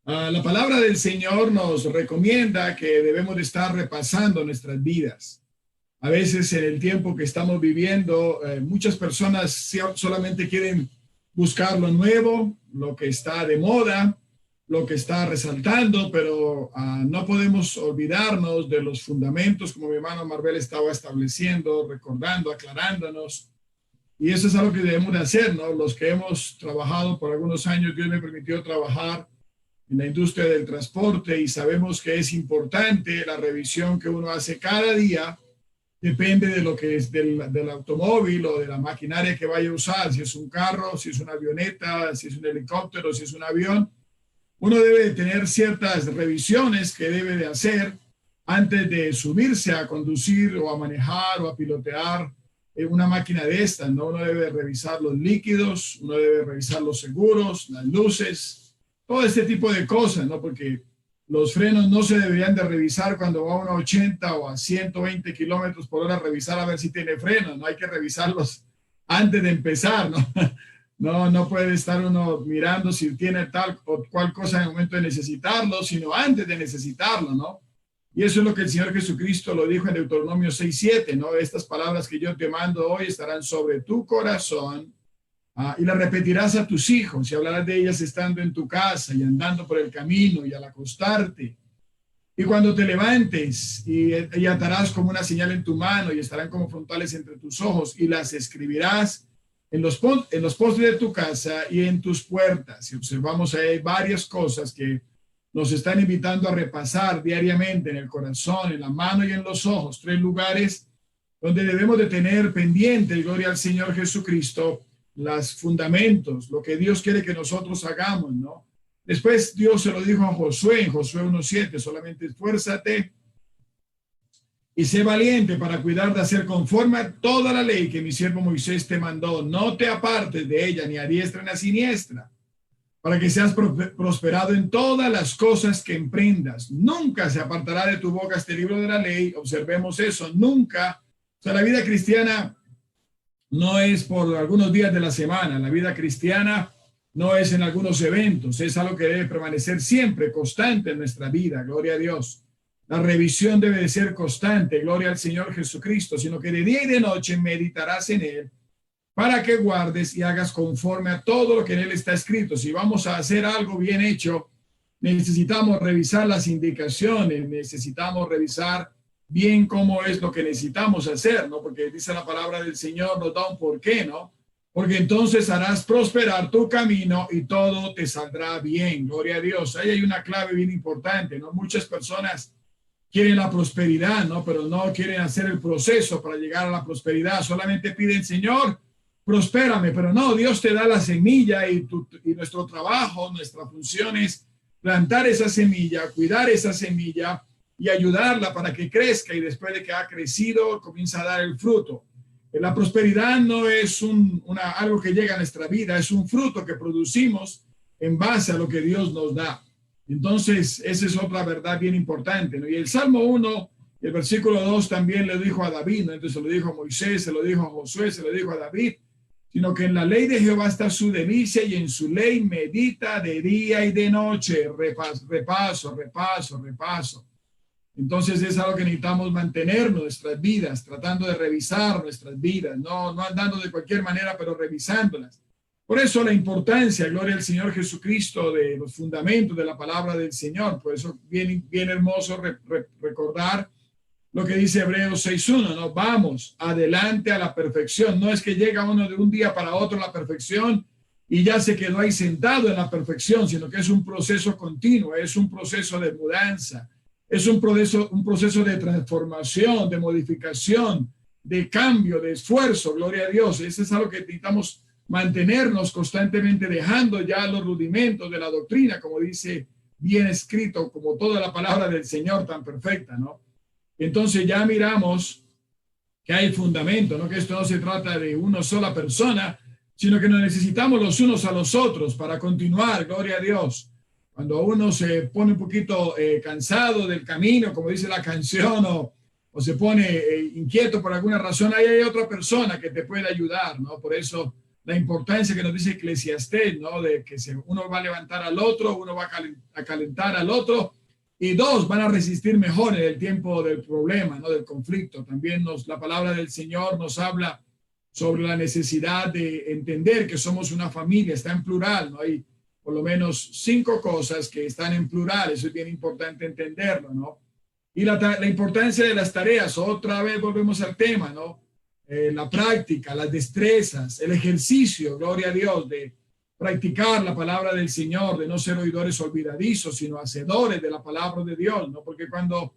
La palabra del Señor nos recomienda que debemos de estar repasando nuestras vidas. A veces en el tiempo que estamos viviendo, muchas personas solamente quieren buscar lo nuevo, lo que está de moda, lo que está resaltando, pero no podemos olvidarnos de los fundamentos, como mi hermano Marvel estaba estableciendo, recordando, aclarándonos. Y eso es algo que debemos de hacer, ¿no? Los que hemos trabajado por algunos años, Dios me permitió trabajar en la industria del transporte y sabemos que es importante la revisión que uno hace cada día. Depende de lo que es del automóvil o de la maquinaria que vaya a usar, si es un carro, si es una avioneta, si es un helicóptero, si es un avión. Uno debe tener ciertas revisiones que debe de hacer antes de subirse a conducir o a manejar o a pilotear una máquina de estas, ¿no? Uno debe revisar los líquidos, uno debe revisar los seguros, las luces, todo este tipo de cosas, ¿no? Porque los frenos no se deberían de revisar cuando va a 80 o a 120 kilómetros por hora, revisar a ver si tiene freno, no hay que revisarlos antes de empezar, ¿no? No puede estar uno mirando si tiene tal o cual cosa en el momento de necesitarlo, sino antes de necesitarlo, ¿no? Y eso es lo que el Señor Jesucristo lo dijo en Deuteronomio 6:7, ¿no? Estas palabras que yo te mando hoy estarán sobre tu corazón y las repetirás a tus hijos y hablarás de ellas estando en tu casa y andando por el camino y al acostarte. Y cuando te levantes y atarás como una señal en tu mano y estarán como frontales entre tus ojos y las escribirás en los postes de tu casa y en tus puertas. Y observamos ahí varias cosas que nos están invitando a repasar diariamente en el corazón, en la mano y en los ojos. 3 lugares donde debemos de tener pendiente, gloria al Señor Jesucristo, los fundamentos, lo que Dios quiere que nosotros hagamos, ¿no? Después Dios se lo dijo a Josué en Josué 1:7, solamente esfuérzate y sé valiente para cuidar de hacer conforme a toda la ley que mi siervo Moisés te mandó. No te apartes de ella ni a diestra ni a siniestra, para que seas prosperado en todas las cosas que emprendas. Nunca se apartará de tu boca este libro de la ley. Observemos eso, nunca. O sea, la vida cristiana no es por algunos días de la semana. La vida cristiana no es en algunos eventos. Es algo que debe permanecer siempre, constante en nuestra vida. Gloria a Dios. La revisión debe de ser constante. Gloria al Señor Jesucristo. Sino que de día y de noche meditarás en él, para que guardes y hagas conforme a todo lo que en él está escrito. Si vamos a hacer algo bien hecho, necesitamos revisar las indicaciones, necesitamos revisar bien cómo es lo que necesitamos hacer, ¿no? Porque dice la palabra del Señor, nos da un porqué, ¿no? Porque entonces harás prosperar tu camino y todo te saldrá bien. Gloria a Dios. Ahí hay una clave bien importante, ¿no? Muchas personas quieren la prosperidad, ¿no? Pero no quieren hacer el proceso para llegar a la prosperidad. Solamente piden, Señor, prospérame, pero no, Dios te da la semilla y nuestro trabajo, nuestra función es plantar esa semilla, cuidar esa semilla y ayudarla para que crezca y después de que ha crecido comienza a dar el fruto. La prosperidad no es algo que llega a nuestra vida, es un fruto que producimos en base a lo que Dios nos da. Entonces, esa es otra verdad bien importante, ¿no? Y el Salmo 1, el versículo 2 también le dijo a David, ¿no? Entonces se lo dijo a Moisés, se lo dijo a Josué, se lo dijo a David, sino que en la ley de Jehová está su delicia y en su ley medita de día y de noche. Repaso. Entonces es algo que necesitamos mantener nuestras vidas, tratando de revisar nuestras vidas, no andando de cualquier manera, pero revisándolas. Por eso la importancia, gloria al Señor Jesucristo, de los fundamentos de la palabra del Señor. Por eso bien hermoso recordar lo que dice Hebreos 6:1, ¿no? Vamos adelante a la perfección. No es que llega uno de un día para otro a la perfección y ya se quedó ahí sentado en la perfección, sino que es un proceso continuo, es un proceso de mudanza, es un proceso de transformación, de modificación, de cambio, de esfuerzo. Gloria a Dios. Eso es algo que necesitamos mantenernos constantemente, dejando ya los rudimentos de la doctrina, como dice bien escrito, como toda la palabra del Señor tan perfecta, ¿no? Entonces ya miramos que hay fundamento, ¿no? Que esto no se trata de una sola persona, sino que nos necesitamos los unos a los otros para continuar. Gloria a Dios. Cuando uno se pone un poquito cansado del camino, como dice la canción, o se pone inquieto por alguna razón, ahí hay otra persona que te puede ayudar, ¿no? Por eso la importancia que nos dice Eclesiastés, ¿no? De que uno va a levantar al otro, uno va a calentar al otro, y dos van a resistir mejor en el tiempo del problema, ¿no? Del conflicto. También la palabra del Señor nos habla sobre la necesidad de entender que somos una familia, está en plural, ¿no? Hay por lo menos 5 cosas que están en plural, eso es bien importante entenderlo, ¿no? Y la importancia de las tareas, otra vez volvemos al tema, ¿no? La práctica, las destrezas, el ejercicio, gloria a Dios, de practicar la palabra del Señor, de no ser oidores olvidadizos, sino hacedores de la palabra de Dios, ¿no? Porque cuando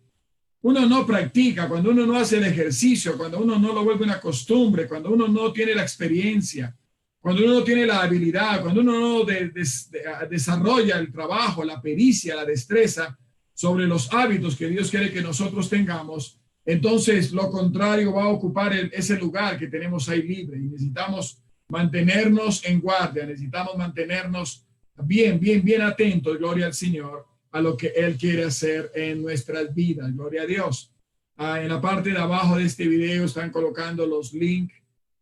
uno no practica, cuando uno no hace el ejercicio, cuando uno no lo vuelve una costumbre, cuando uno no tiene la experiencia, cuando uno no tiene la habilidad, cuando uno no desarrolla el trabajo, la pericia, la destreza sobre los hábitos que Dios quiere que nosotros tengamos, entonces lo contrario va a ocupar ese lugar que tenemos ahí libre, y necesitamos mantenernos en guardia, necesitamos mantenernos bien atentos, gloria al Señor, a lo que Él quiere hacer en nuestras vidas, gloria a Dios. En la parte de abajo de este video están colocando los links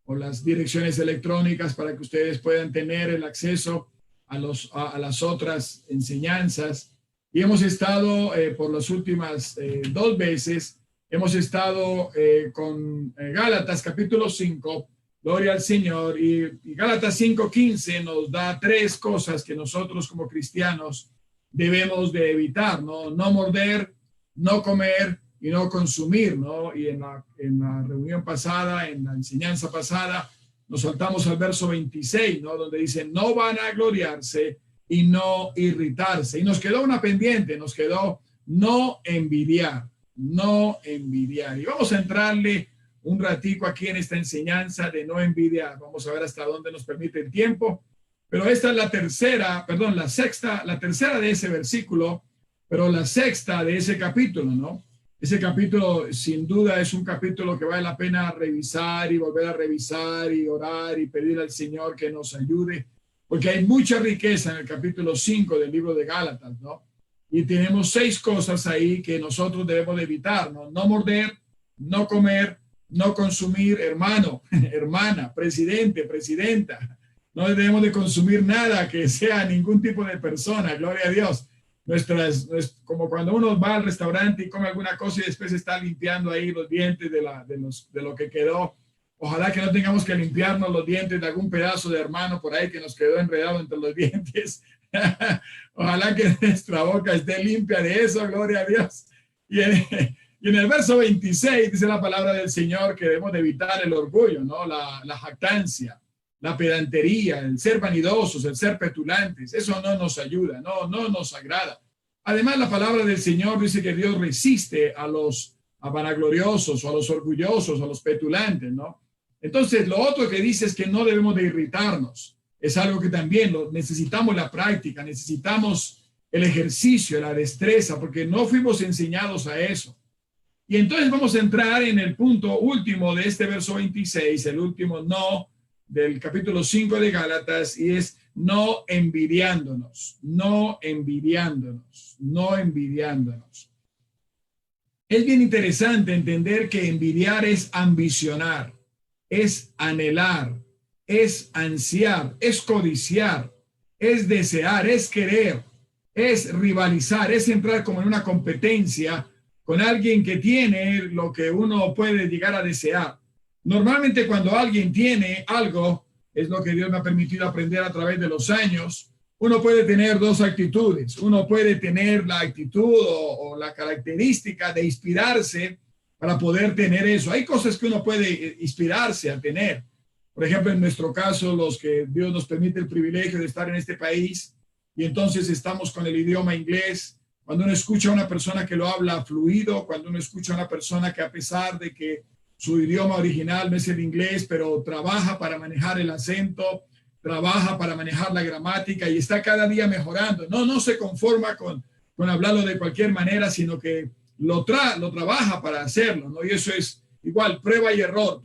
o las direcciones electrónicas para que ustedes puedan tener el acceso a las otras enseñanzas. Y hemos estado por las últimas 2 veces, hemos estado con Gálatas capítulo 5, gloria al Señor, y Gálatas 5:15 nos da 3 cosas que nosotros como cristianos debemos de evitar, ¿no? No morder, no comer y no consumir, ¿no? Y en la reunión pasada, en la enseñanza pasada, nos saltamos al verso 26, ¿no? Donde dice, no van a gloriarse y no irritarse. Y nos quedó una pendiente, nos quedó no envidiar, no envidiar. Y vamos a entrarle un ratico aquí en esta enseñanza de no envidiar. Vamos a ver hasta dónde nos permite el tiempo. Pero esta es la tercera de ese versículo, pero la sexta de ese capítulo, ¿no? Ese capítulo sin duda es un capítulo que vale la pena revisar y volver a revisar y orar y pedir al Señor que nos ayude, porque hay mucha riqueza en el capítulo 5 del libro de Gálatas, ¿no? Y tenemos 6 cosas ahí que nosotros debemos de evitar, ¿no? No morder, no comer, no consumir, hermano, hermana, presidente, presidenta. No debemos de consumir nada que sea ningún tipo de persona, gloria a Dios. Como cuando uno va al restaurante y come alguna cosa y después está limpiando ahí los dientes de lo que quedó. Ojalá que no tengamos que limpiarnos los dientes de algún pedazo de hermano por ahí que nos quedó enredado entre los dientes. Ojalá que nuestra boca esté limpia de eso, gloria a Dios. Y en el verso 26 dice la palabra del Señor que debemos de evitar el orgullo, ¿no? La jactancia, la pedantería, el ser vanidosos, el ser petulantes. Eso no nos ayuda, no nos agrada. Además, la palabra del Señor dice que Dios resiste a los vanagloriosos o a los orgullosos, a los petulantes, ¿no? Entonces, lo otro que dice es que no debemos de irritarnos. Es algo que también necesitamos la práctica, necesitamos el ejercicio, la destreza, porque no fuimos enseñados a eso. Y entonces vamos a entrar en el punto último de este verso 26, el último no del capítulo 5 de Gálatas, y es no envidiándonos, no envidiándonos, no envidiándonos. Es bien interesante entender que envidiar es ambicionar, es anhelar, es ansiar, es codiciar, es desear, es querer, es rivalizar, es entrar como en una competencia con alguien que tiene lo que uno puede llegar a desear. Normalmente cuando alguien tiene algo, es lo que Dios me ha permitido aprender a través de los años, uno puede tener 2 actitudes. Uno puede tener la actitud o la característica de inspirarse para poder tener eso. Hay cosas que uno puede inspirarse a tener. Por ejemplo, en nuestro caso, los que Dios nos permite el privilegio de estar en este país y entonces estamos con el idioma inglés. Cuando uno escucha a una persona que lo habla fluido, cuando uno escucha a una persona que a pesar de que su idioma original no es el inglés, pero trabaja para manejar el acento, trabaja para manejar la gramática y está cada día mejorando. No se conforma con hablarlo de cualquier manera, sino que lo trabaja para hacerlo, ¿no? Y eso es igual, prueba y error.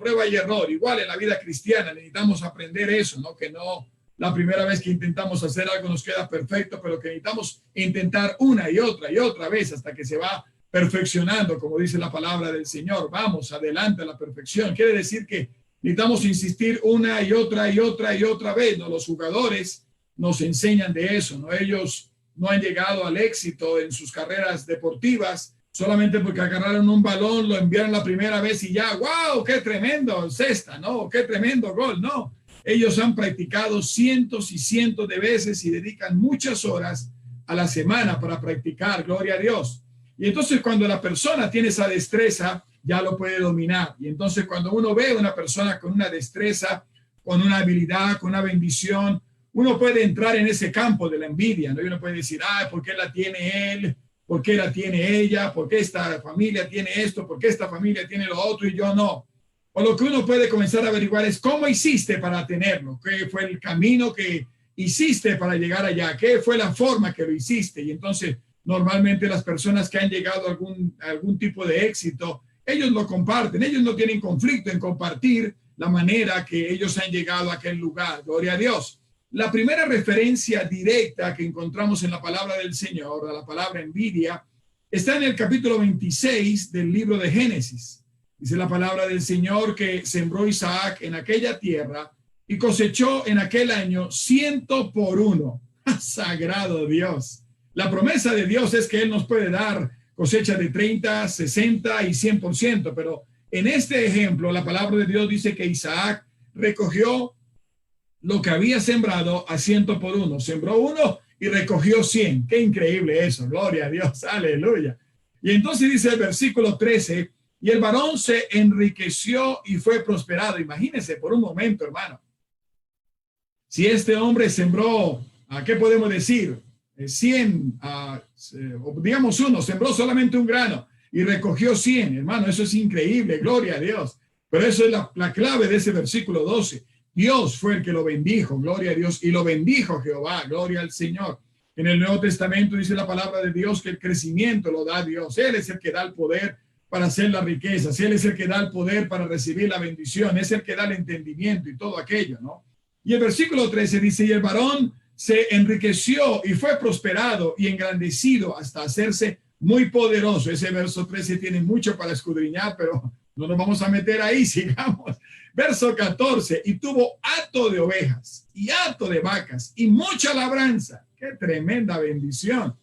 Igual en la vida cristiana necesitamos aprender eso, ¿no? Que no la primera vez que intentamos hacer algo nos queda perfecto, pero que necesitamos intentar una y otra vez hasta que se va perfeccionando, como dice la palabra del Señor. Vamos adelante a la perfección. Quiere decir que necesitamos insistir una y otra y otra y otra vez, ¿no? Los jugadores nos enseñan de eso, ¿no? Ellos no han llegado al éxito en sus carreras deportivas solamente porque agarraron un balón, lo enviaron la primera vez y ya, wow, qué tremendo cesta, ¿no? Qué tremendo gol, ¿no? Ellos han practicado cientos y cientos de veces y dedican muchas horas a la semana para practicar, gloria a Dios. Y entonces cuando la persona tiene esa destreza, ya lo puede dominar. Y entonces cuando uno ve a una persona con una destreza, con una habilidad, con una bendición, uno puede entrar en ese campo de la envidia, ¿no? Y uno puede decir, ah, ¿por qué la tiene él? ¿Por qué la tiene ella? ¿Por qué esta familia tiene esto? ¿Por qué esta familia tiene lo otro y yo no? O lo que uno puede comenzar a averiguar es cómo hiciste para tenerlo, qué fue el camino que hiciste para llegar allá, qué fue la forma que lo hiciste. Y entonces, normalmente las personas que han llegado a algún tipo de éxito, ellos lo comparten, ellos no tienen conflicto en compartir la manera que ellos han llegado a aquel lugar. Gloria a Dios. La primera referencia directa que encontramos en la palabra del Señor, a la palabra envidia, está en el capítulo 26 del libro de Génesis. Dice la palabra del Señor que sembró Isaac en aquella tierra y cosechó en aquel año 100 por 1. Sagrado Dios. La promesa de Dios es que Él nos puede dar cosecha de 30, 60 y 100%, pero en este ejemplo la palabra de Dios dice que Isaac recogió lo que había sembrado a 100 por 1. Sembró 1 y recogió 100. Qué increíble eso. Gloria a Dios. Aleluya. Y entonces dice el versículo 13, y el varón se enriqueció y fue prosperado. Imagínense por un momento, hermano. Si este hombre sembró, ¿a qué podemos decir? 100, digamos 1, sembró solamente un grano y recogió 100. Hermano, eso es increíble. Gloria a Dios. Pero eso es la clave de ese versículo 12. Dios fue el que lo bendijo, gloria a Dios, y lo bendijo Jehová, gloria al Señor. En el Nuevo Testamento dice la palabra de Dios que el crecimiento lo da Dios. Él es el que da el poder para hacer las riquezas, Él es el que da el poder para recibir la bendición, es el que da el entendimiento y todo aquello, ¿no? Y el versículo 13 dice, y el varón se enriqueció y fue prosperado y engrandecido hasta hacerse muy poderoso. Ese verso 13 tiene mucho para escudriñar, pero no nos vamos a meter ahí, sigamos. Verso 14, y tuvo hato de ovejas y hato de vacas y mucha labranza. Qué tremenda bendición.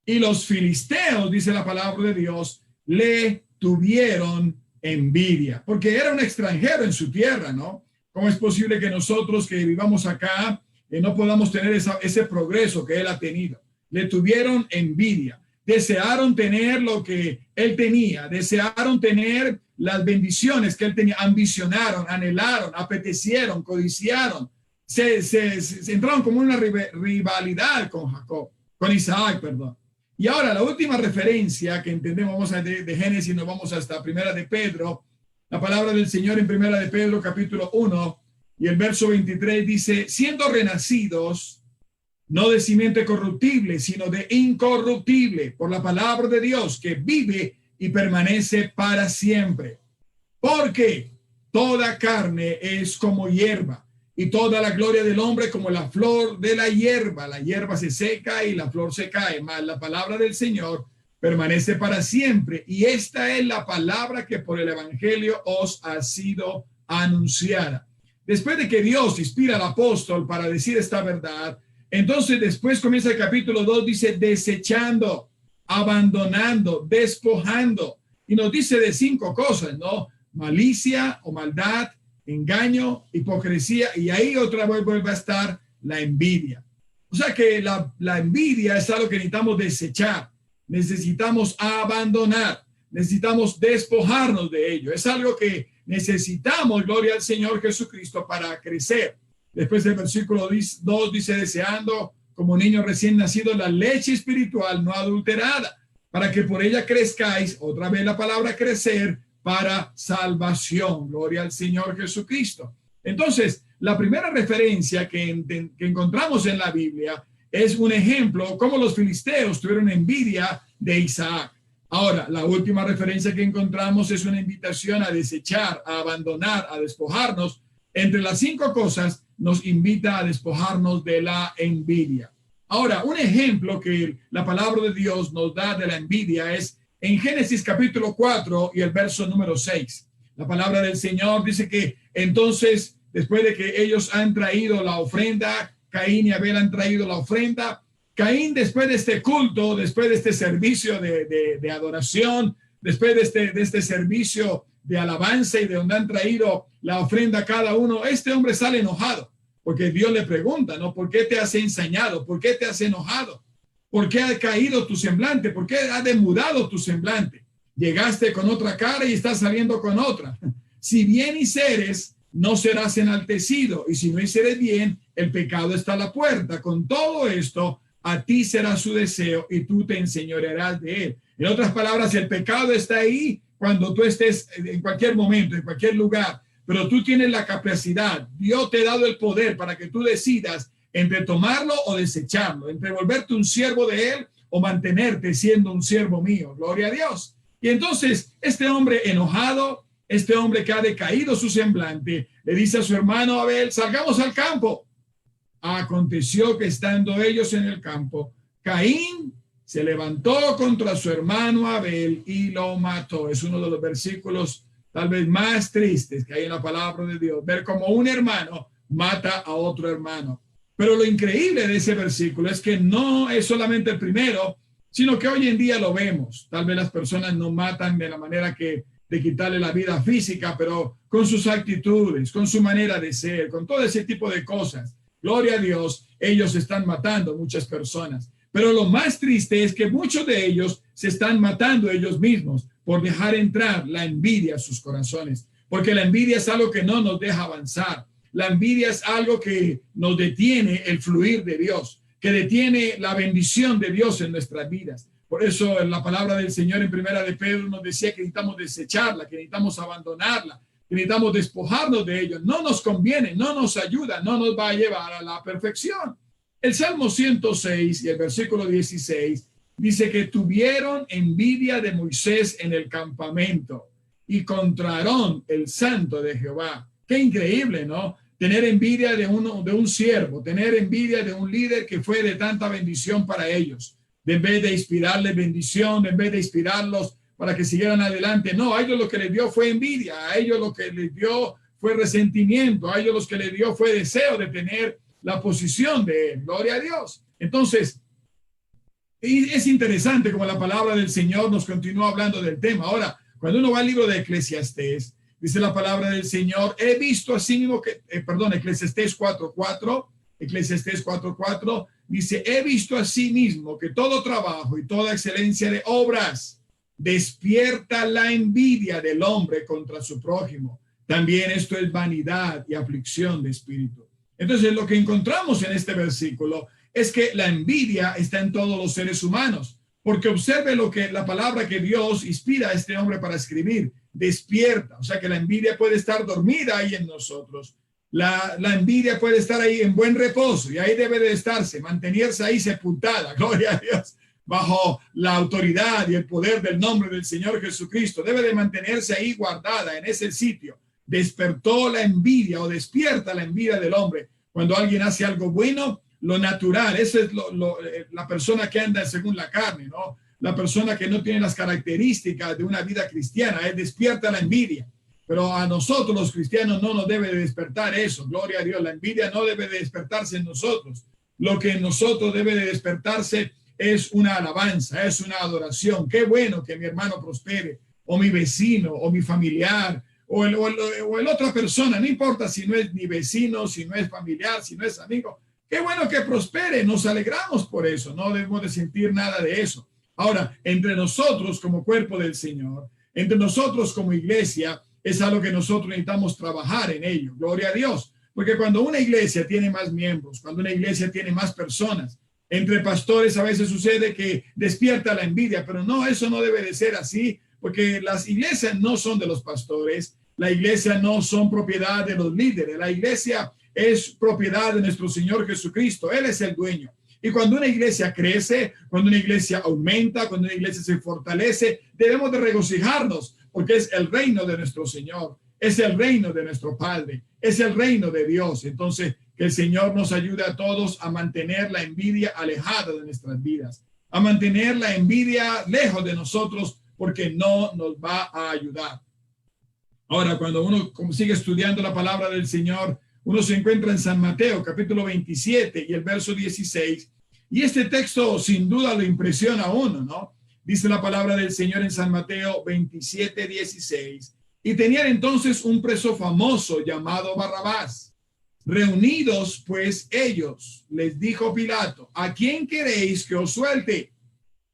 Y los filisteos, dice la palabra de Dios, le tuvieron envidia, porque era un extranjero en su tierra, ¿no? ¿Cómo es posible que nosotros que vivamos acá no podamos tener ese progreso que él ha tenido? Le tuvieron envidia. Desearon tener lo que él tenía, desearon tener las bendiciones que él tenía, ambicionaron, anhelaron, apetecieron, codiciaron, se entraron como una rivalidad con Jacob, con Isaac, perdón. Y ahora la última referencia que entendemos, vamos a de Génesis, nos vamos hasta Primera de Pedro, la palabra del Señor en Primera de Pedro, capítulo 1, y el verso 23 dice, siendo renacidos, no de simiente corruptible, sino de incorruptible, por la palabra de Dios que vive y permanece para siempre. Porque toda carne es como hierba, y toda la gloria del hombre como la flor de la hierba. La hierba se seca y la flor se cae, mas la palabra del Señor permanece para siempre. Y esta es la palabra que por el evangelio os ha sido anunciada. Después de que Dios inspira al apóstol para decir esta verdad, entonces después comienza el capítulo 2, dice desechando, abandonando, despojando. Y nos dice de 5 cosas, ¿no? Malicia o maldad, engaño, hipocresía. Y ahí otra vez vuelve a estar la envidia. O sea que la envidia es algo que necesitamos desechar. Necesitamos abandonar. Necesitamos despojarnos de ello. Es algo que necesitamos, gloria al Señor Jesucristo, para crecer. Después del versículo 2 dice, deseando como niño recién nacido la leche espiritual no adulterada, para que por ella crezcáis, otra vez la palabra crecer, para salvación. Gloria al Señor Jesucristo. Entonces, la primera referencia que encontramos en la Biblia es un ejemplo, cómo los filisteos tuvieron envidia de Isaac. Ahora, la última referencia que encontramos es una invitación a desechar, a abandonar, a despojarnos. Entre las 5 cosas, nos invita a despojarnos de la envidia. Ahora, un ejemplo que la palabra de Dios nos da de la envidia es en Génesis capítulo 4 y el verso número 6. La palabra del Señor dice que entonces, después de que ellos han traído la ofrenda, Caín y Abel han traído la ofrenda, Caín, después de este culto, después de este servicio de adoración, después de este servicio de alabanza y de donde han traído la ofrenda cada uno, este hombre sale enojado, porque Dios le pregunta, ¿no? ¿Por qué te has ensañado? ¿Por qué te has enojado? ¿Por qué ha caído tu semblante? ¿Por qué ha demudado tu semblante? Llegaste con otra cara y estás saliendo con otra. Si bien hicieres, no serás enaltecido, y si no hicieres bien, el pecado está a la puerta. Con todo esto, a ti será su deseo y tú te enseñorearás de él. En otras palabras, el pecado está ahí cuando tú estés en cualquier momento, en cualquier lugar, pero tú tienes la capacidad. Dios te ha dado el poder para que tú decidas entre tomarlo o desecharlo, entre volverte un siervo de él o mantenerte siendo un siervo mío. Gloria a Dios. Y entonces este hombre enojado, este hombre que ha decaído su semblante, le dice a su hermano Abel, salgamos al campo. Aconteció que estando ellos en el campo, Caín se levantó contra su hermano Abel y lo mató. Es uno de los versículos tal vez más tristes que hay en la palabra de Dios, ver cómo un hermano mata a otro hermano. Pero lo increíble de ese versículo es que no es solamente el primero, sino que hoy en día lo vemos. Tal vez las personas no matan de la manera que de quitarle la vida física, pero con sus actitudes, con su manera de ser, con todo ese tipo de cosas. Gloria a Dios, ellos están matando muchas personas. Pero lo más triste es que muchos de ellos se están matando ellos mismos por dejar entrar la envidia a sus corazones. Porque la envidia es algo que no nos deja avanzar. La envidia es algo que nos detiene el fluir de Dios, que detiene la bendición de Dios en nuestras vidas. Por eso la palabra del Señor en Primera de Pedro nos decía que necesitamos desecharla, que necesitamos abandonarla, que necesitamos despojarnos de ello. No nos conviene, no nos ayuda, no nos va a llevar a la perfección. El Salmo 106 y el versículo 16 dice que tuvieron envidia de Moisés en el campamento y contra Aarón, el santo de Jehová. Qué increíble, ¿no? Tener envidia de un siervo, tener envidia de un líder que fue de tanta bendición para ellos. En vez de inspirarles bendición, en vez de inspirarlos para que siguieran adelante. No, a ellos lo que les dio fue envidia, a ellos lo que les dio fue resentimiento, a ellos lo que les dio fue deseo de tener la posición de él. Gloria a Dios. Entonces, y es interesante como la palabra del Señor nos continúa hablando del tema. Ahora, cuando uno va al libro de Eclesiastés, dice la palabra del Señor, he visto así mismo que, Eclesiastés 4:4, Eclesiastés 4:4, dice, he visto así mismo que todo trabajo y toda excelencia de obras despierta la envidia del hombre contra su prójimo. También esto es vanidad y aflicción de espíritu. Entonces, lo que encontramos en este versículo es que la envidia está en todos los seres humanos, porque observe lo que la palabra que Dios inspira a este hombre para escribir, despierta. O sea que la envidia puede estar dormida ahí en nosotros. La envidia puede estar ahí en buen reposo y ahí debe de estarse, mantenerse ahí sepultada, gloria a Dios, bajo la autoridad y el poder del nombre del Señor Jesucristo. Debe de mantenerse ahí guardada en ese sitio. Despertó la envidia o despierta la envidia del hombre. Cuando alguien hace algo bueno, lo natural, eso es la persona que anda según la carne, ¿no? La persona que no tiene las características de una vida cristiana, despierta la envidia. Pero a nosotros los cristianos no nos debe de despertar eso, gloria a Dios. La envidia no debe de despertarse en nosotros. Lo que en nosotros debe de despertarse es una alabanza, es una adoración. Qué bueno que mi hermano prospere, o mi vecino, o mi familiar, o el otra persona, no importa si no es ni vecino, si no es familiar, si no es amigo. Qué bueno que prospere, nos alegramos por eso, no debemos de sentir nada de eso. Ahora, entre nosotros como cuerpo del Señor, entre nosotros como iglesia, es algo que nosotros necesitamos trabajar en ello, gloria a Dios. Porque cuando una iglesia tiene más miembros, cuando una iglesia tiene más personas, entre pastores a veces sucede que despierta la envidia, pero no, eso no debe de ser así, porque las iglesias no son de los pastores, la iglesia no son propiedad de los líderes, la iglesia es propiedad de nuestro Señor Jesucristo, Él es el dueño. Y cuando una iglesia crece, cuando una iglesia aumenta, cuando una iglesia se fortalece, debemos de regocijarnos, porque es el reino de nuestro Señor, es el reino de nuestro Padre, es el reino de Dios. Entonces, que el Señor nos ayude a todos a mantener la envidia alejada de nuestras vidas, a mantener la envidia lejos de nosotros, porque no nos va a ayudar. Ahora, cuando uno sigue estudiando la palabra del Señor, uno se encuentra en San Mateo, capítulo 27 y el verso 16. Y este texto sin duda lo impresiona a uno, ¿no? Dice la palabra del Señor en San Mateo 27, 16. Y tenían entonces un preso famoso llamado Barrabás. Reunidos pues ellos, les dijo Pilato, ¿a quién queréis que os suelte?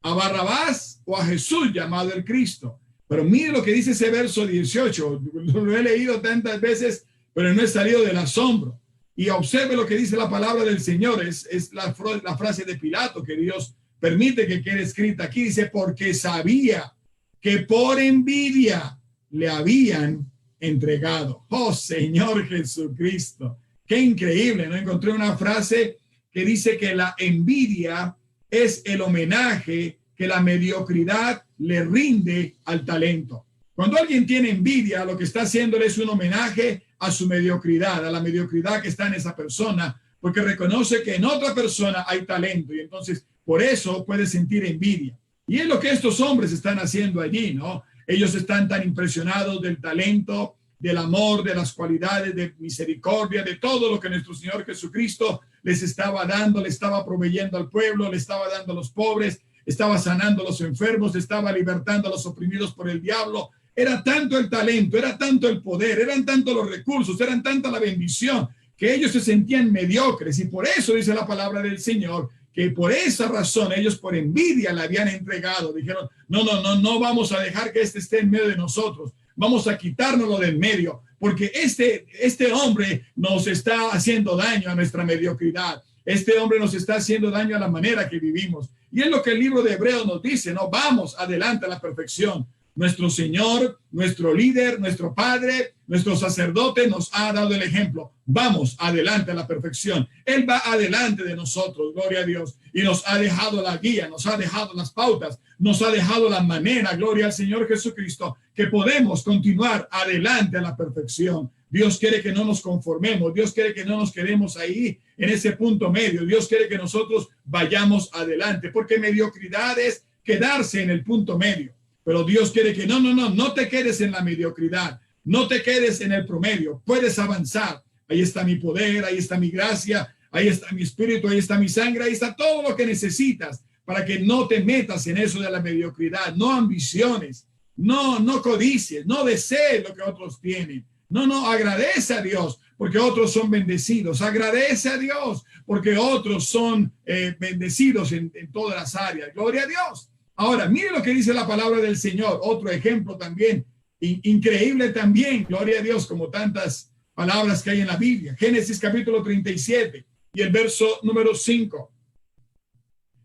¿A Barrabás o a Jesús llamado el Cristo? Pero mire lo que dice ese verso 18. Lo he leído tantas veces, pero no he salido del asombro. Y observe lo que dice la palabra del Señor. Es la frase de Pilato que Dios permite que quede escrita aquí. Dice, porque sabía que por envidia le habían entregado. Oh, Señor Jesucristo. Qué increíble, ¿no? Encontré una frase que dice que la envidia es el homenaje que la mediocridad le rinde al talento. Cuando alguien tiene envidia, lo que está haciendo es un homenaje a su mediocridad, a la mediocridad que está en esa persona, porque reconoce que en otra persona hay talento y entonces por eso puede sentir envidia. Y es lo que estos hombres están haciendo allí, ¿no? Ellos están tan impresionados del talento, del amor, de las cualidades de misericordia, de todo lo que nuestro Señor Jesucristo les estaba dando, le estaba proveyendo al pueblo, le estaba dando a los pobres, estaba sanando a los enfermos, estaba libertando a los oprimidos por el diablo. Era tanto el talento, era tanto el poder, eran tanto los recursos, eran tanta la bendición, que ellos se sentían mediocres. Y por eso dice la palabra del Señor, que por esa razón ellos por envidia le habían entregado. Dijeron, no vamos a dejar que este esté en medio de nosotros. Vamos a quitárnoslo del medio, porque este hombre nos está haciendo daño a nuestra mediocridad. Este hombre nos está haciendo daño a la manera que vivimos. Y es lo que el libro de Hebreos nos dice, ¿no? Vamos adelante a la perfección. Nuestro Señor, nuestro líder, nuestro Padre, nuestro sacerdote nos ha dado el ejemplo. Vamos adelante a la perfección. Él va adelante de nosotros, gloria a Dios. Y nos ha dejado la guía, nos ha dejado las pautas, nos ha dejado la manera, gloria al Señor Jesucristo, que podemos continuar adelante a la perfección. Dios quiere que no nos conformemos. Dios quiere que no nos quedemos ahí en ese punto medio. Dios quiere que nosotros vayamos adelante, porque mediocridad es quedarse en el punto medio. Pero Dios quiere que no te quedes en la mediocridad, no te quedes en el promedio, puedes avanzar. Ahí está mi poder, ahí está mi gracia, ahí está mi espíritu, ahí está mi sangre, ahí está todo lo que necesitas para que no te metas en eso de la mediocridad. No ambiciones, no codicies, no desees lo que otros tienen. No, agradece a Dios porque otros son bendecidos. Agradece a Dios porque otros son bendecidos en todas las áreas. Gloria a Dios. Ahora, mire lo que dice la palabra del Señor. Otro ejemplo también, increíble también, gloria a Dios, como tantas palabras que hay en la Biblia. Génesis capítulo 37 y el verso número 5.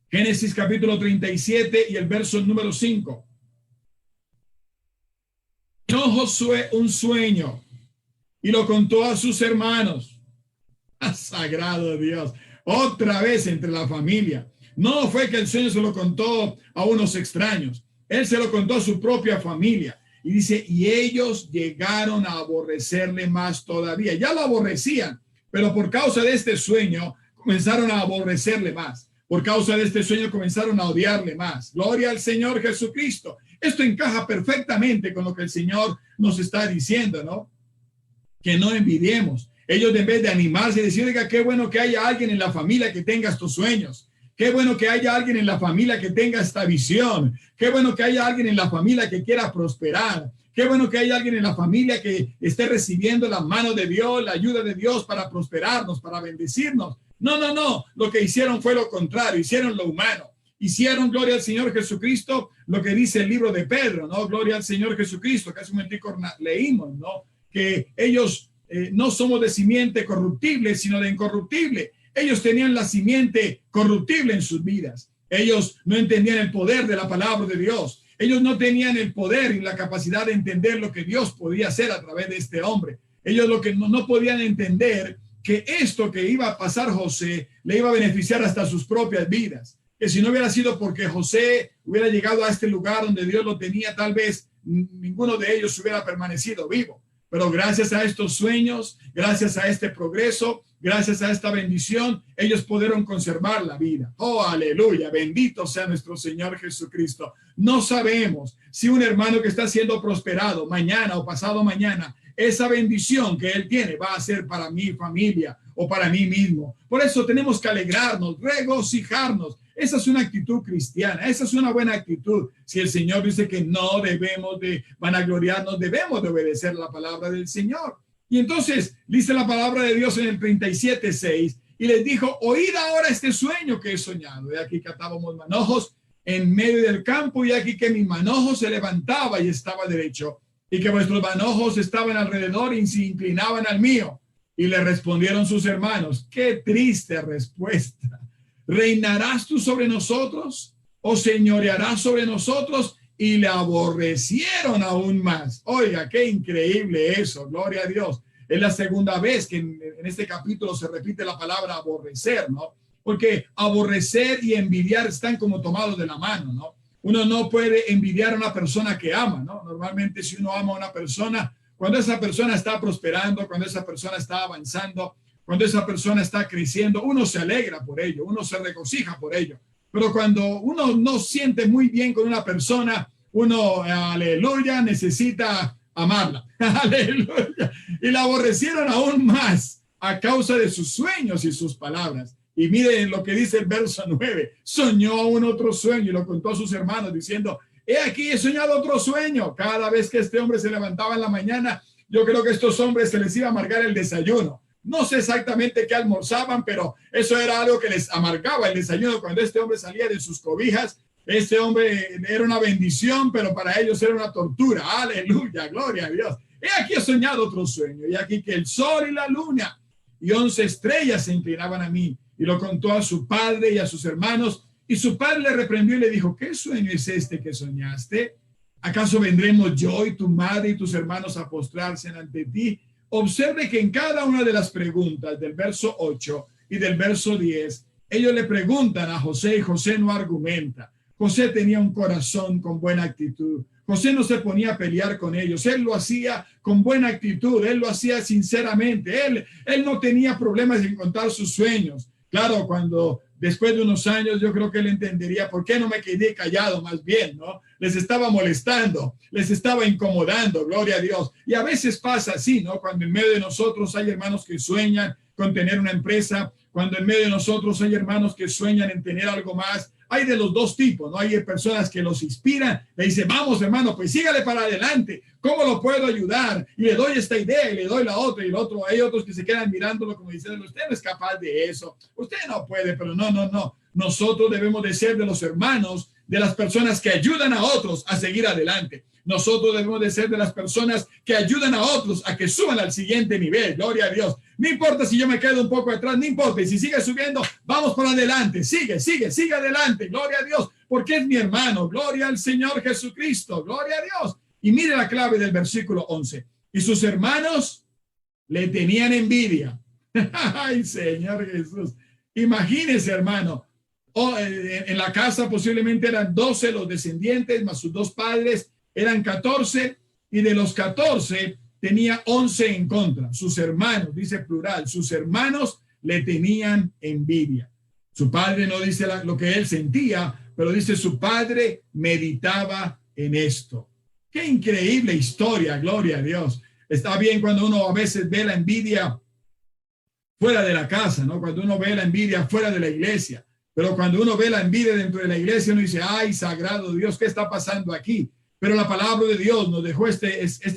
Génesis capítulo 37 y el verso número 5. No Josué un sueño y lo contó a sus hermanos. Sagrado Dios. Otra vez entre la familia. No fue que el sueño se lo contó a unos extraños. Él se lo contó a su propia familia. Y dice, y ellos llegaron a aborrecerle más todavía. Ya lo aborrecían, pero por causa de este sueño comenzaron a aborrecerle más. Por causa de este sueño comenzaron a odiarle más. Gloria al Señor Jesucristo. Esto encaja perfectamente con lo que el Señor nos está diciendo, ¿no? Que no envidiemos. Ellos en vez de animarse y decir, oiga, qué bueno que haya alguien en la familia que tenga estos sueños. Qué bueno que haya alguien en la familia que tenga esta visión. Qué bueno que haya alguien en la familia que quiera prosperar. Qué bueno que haya alguien en la familia que esté recibiendo la mano de Dios, la ayuda de Dios para prosperarnos, para bendecirnos. No. Lo que hicieron fue lo contrario. Hicieron lo humano. Hicieron, gloria al Señor Jesucristo, lo que dice el libro de Pedro, ¿no? Gloria al Señor Jesucristo, que hace un momentico leímos, ¿no? Que ellos no somos de simiente corruptible, sino de incorruptible. Ellos tenían la simiente corruptible en sus vidas. Ellos no entendían el poder de la palabra de Dios. Ellos no tenían el poder y la capacidad de entender lo que Dios podía hacer a través de este hombre. Ellos lo que no podían entender que esto que iba a pasar José le iba a beneficiar hasta sus propias vidas. Que si no hubiera sido porque José hubiera llegado a este lugar donde Dios lo tenía, tal vez ninguno de ellos hubiera permanecido vivo. pero gracias a estos sueños, gracias a este progreso, gracias a esta bendición, ellos pudieron conservar la vida. Oh, aleluya, bendito sea nuestro Señor Jesucristo. No sabemos si un hermano que está siendo prosperado mañana o pasado mañana, esa bendición que él tiene va a ser para mi familia o para mí mismo. Por eso tenemos que alegrarnos, regocijarnos. Esa es una actitud cristiana, esa es una buena actitud. Si el Señor dice que no debemos de vanagloriarnos, debemos de obedecer la palabra del Señor. Y entonces dice la palabra de Dios en el 37:6, y les dijo, oíd ahora este sueño que he soñado. Y aquí que atábamos manojos en medio del campo, y aquí que mi manojo se levantaba y estaba derecho, y que vuestros manojos estaban alrededor y se inclinaban al mío. Y le respondieron sus hermanos, qué triste respuesta. ¿Reinarás tú sobre nosotros o señorearás sobre nosotros? Y le aborrecieron aún más. Oiga, qué increíble eso, gloria a Dios. Es la segunda vez que en este capítulo se repite la palabra aborrecer, ¿no? Porque aborrecer y envidiar están como tomados de la mano, ¿no? Uno no puede envidiar a una persona que ama, ¿no? Normalmente si uno ama a una persona, cuando esa persona está prosperando, cuando esa persona está avanzando, cuando esa persona está creciendo, uno se alegra por ello, uno se regocija por ello. Pero cuando uno no siente muy bien con una persona, uno, aleluya, necesita amarla. Aleluya. Y la aborrecieron aún más a causa de sus sueños y sus palabras. Y miren lo que dice el verso 9. Soñó aún otro sueño y lo contó a sus hermanos diciendo, he aquí, he soñado otro sueño. Cada vez que este hombre se levantaba en la mañana, yo creo que a estos hombres se les iba a amargar el desayuno. No sé exactamente qué almorzaban, pero eso era algo que les amargaba el desayuno. Cuando este hombre salía de sus cobijas, este hombre era una bendición, pero para ellos era una tortura. Aleluya, gloria a Dios. He aquí he soñado otro sueño, y aquí que el sol y la luna y 11 estrellas se inclinaban a mí. Y lo contó a su padre y a sus hermanos, y su padre le reprendió y le dijo, ¿qué sueño es este que soñaste? ¿Acaso vendremos yo y tu madre y tus hermanos a postrarse ante ti? Observe que en cada una de las preguntas del verso 8 y del verso 10, ellos le preguntan a José y José no argumenta. José tenía un corazón con buena actitud. José no se ponía a pelear con ellos. Él lo hacía con buena actitud. Él lo hacía sinceramente. Él no tenía problemas en contar sus sueños. Claro, cuando después de unos años yo creo que él entendería por qué no me quedé callado, más bien, ¿no? Les estaba molestando, les estaba incomodando, gloria a Dios. Y a veces pasa así, ¿no? Cuando en medio de nosotros hay hermanos que sueñan con tener una empresa, cuando en medio de nosotros hay hermanos que sueñan en tener algo más. Hay de los dos tipos, ¿no? Hay personas que los inspiran, le dicen, vamos hermano, pues sígale para adelante, ¿cómo lo puedo ayudar? Y le doy esta idea y le doy la otra y el otro. Hay otros que se quedan mirándolo como diciendo, usted no es capaz de eso, usted no puede, pero no. Nosotros debemos de ser de los hermanos, de las personas que ayudan a otros a seguir adelante. Nosotros debemos de ser de las personas que ayudan a otros a que suban al siguiente nivel. Gloria a Dios. No importa si yo me quedo un poco atrás, no importa. Y si sigue subiendo, vamos para adelante. Sigue adelante. Gloria a Dios, porque es mi hermano. Gloria al Señor Jesucristo. Gloria a Dios. Y mire la clave del versículo 11. Y sus hermanos le tenían envidia. Ay, Señor Jesús. Imagínese, hermano. En la casa posiblemente eran 12 los descendientes, más sus dos padres. Eran 14, y de los 14 tenía 11 en contra. Sus hermanos, dice plural, sus hermanos le tenían envidia. Su padre no dice lo que él sentía, pero dice su padre meditaba en esto. Qué increíble historia, gloria a Dios. Está bien cuando uno a veces ve la envidia fuera de la casa, ¿no? Cuando uno ve la envidia fuera de la iglesia. Pero cuando uno ve la envidia dentro de la iglesia, uno dice, ay, sagrado Dios, ¿qué está pasando aquí? Pero la palabra de Dios nos dejó esta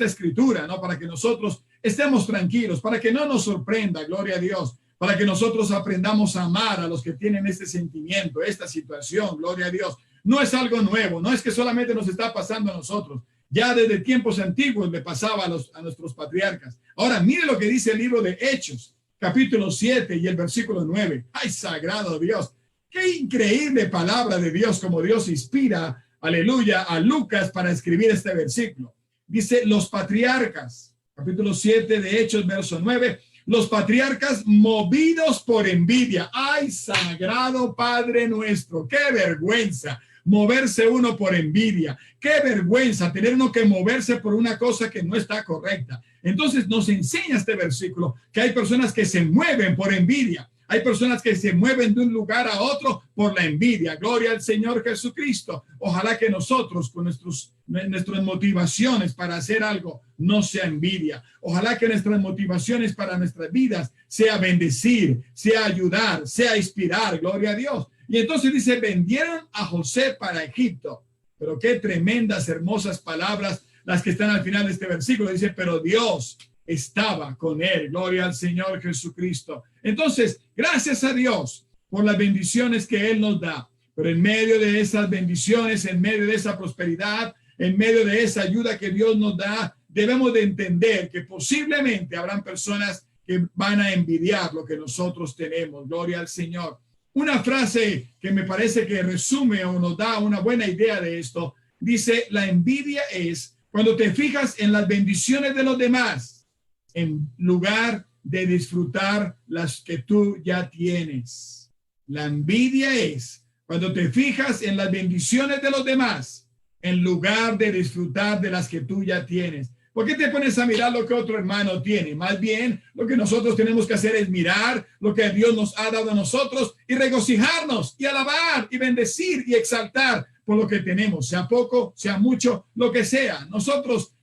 escritura, ¿no? Para que nosotros estemos tranquilos, para que no nos sorprenda, gloria a Dios, para que nosotros aprendamos a amar a los que tienen este sentimiento, esta situación, gloria a Dios. No es algo nuevo, no es que solamente nos está pasando a nosotros. Ya desde tiempos antiguos le pasaba a nuestros patriarcas. Ahora, mire lo que dice el libro de Hechos, capítulo 7 y el versículo 9. ¡Ay, sagrado Dios! ¡Qué increíble palabra de Dios, como Dios inspira! Aleluya, a Lucas para escribir este versículo. Dice, los patriarcas, capítulo 7 de Hechos, verso 9, los patriarcas movidos por envidia. ¡Ay, sagrado Padre nuestro! ¡Qué vergüenza! moverse uno por envidia. Qué vergüenza tener uno que moverse por una cosa que no está correcta. Entonces nos enseña este versículo que hay personas que se mueven por envidia. Hay personas que se mueven de un lugar a otro por la envidia. Gloria al Señor Jesucristo. Ojalá que nosotros con nuestras motivaciones para hacer algo no sea envidia. Ojalá que nuestras motivaciones para nuestras vidas sea bendecir, sea ayudar, sea inspirar. Gloria a Dios. Y entonces dice, vendieron a José para Egipto. Pero qué tremendas, hermosas palabras las que están al final de este versículo. Dice, pero Dios estaba con él. Gloria al Señor Jesucristo. Entonces, gracias a Dios por las bendiciones que Él nos da. Pero en medio de esas bendiciones, en medio de esa prosperidad, en medio de esa ayuda que Dios nos da, debemos de entender que posiblemente habrán personas que van a envidiar lo que nosotros tenemos. Gloria al Señor. Una frase que me parece que resume o nos da una buena idea de esto, dice, la envidia es cuando te fijas en las bendiciones de los demás, en lugar de disfrutar las que tú ya tienes. La envidia es cuando te fijas en las bendiciones de los demás, en lugar de disfrutar de las que tú ya tienes. ¿Por qué te pones a mirar lo que otro hermano tiene? Más bien, lo que nosotros tenemos que hacer es mirar lo que Dios nos ha dado a nosotros y regocijarnos y alabar y bendecir y exaltar por lo que tenemos, sea poco, sea mucho, lo que sea. Nosotros